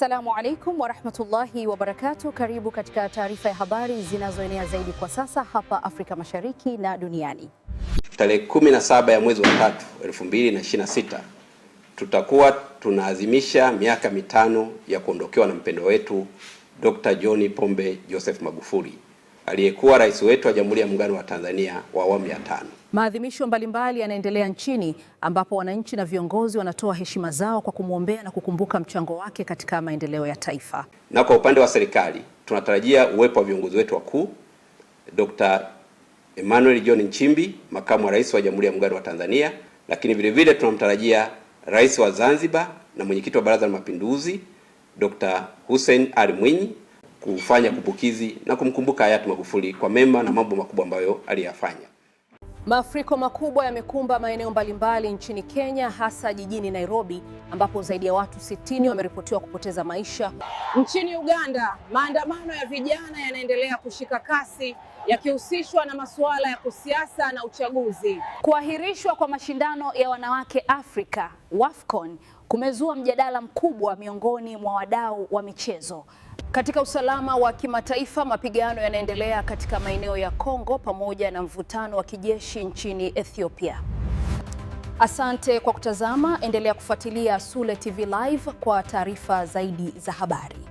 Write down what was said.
Assalamu alaikum warahmatullahi wabarakatuh. Karibu katika taarifa ya habari zinazoenea zaidi kwa sasa hapa Afrika Mashariki na duniani. Tarehe 17 ya mwezi wa 3 2026 tutakuwa tunaadhimisha miaka mitano ya kuondokewa na mpendwa wetu Dr. John Pombe Joseph Magufuli, aliyekuwa rais wetu wa Jamhuri ya Muungano wa Tanzania wa awamu ya 5. Maadhimisho mbalimbali yanaendelea nchini ambapo wananchi na viongozi wanatoa heshima zao kwa kumwombea na kukumbuka mchango wake katika maendeleo ya taifa. Na kwa upande wa serikali tunatarajia uwepo wa viongozi wetu wakuu, Dr. Emmanuel John Nchimbi, makamu wa rais wa Jamhuri ya Muungano wa Tanzania, lakini vile vile tunamtarajia rais wa Zanzibar na mwenyekiti wa Baraza la Mapinduzi Dr. Hussein Ali Mwinyi kufanya kumbukizi na kumkumbuka hayati Magufuli kwa mema na mambo makubwa ambayo aliyafanya. Mafuriko makubwa yamekumba maeneo mbalimbali nchini Kenya, hasa jijini Nairobi ambapo zaidi ya watu 60 wameripotiwa kupoteza maisha. Nchini Uganda, maandamano ya vijana yanaendelea kushika kasi yakihusishwa na masuala ya kisiasa na uchaguzi. Kuahirishwa kwa mashindano ya wanawake Afrika WAFCON kumezua mjadala mkubwa miongoni mwa wadau wa michezo. Katika usalama wa kimataifa, mapigano yanaendelea katika maeneo ya Kongo pamoja na mvutano wa kijeshi nchini Ethiopia. Asante kwa kutazama, endelea kufuatilia Sule TV Live kwa taarifa zaidi za habari.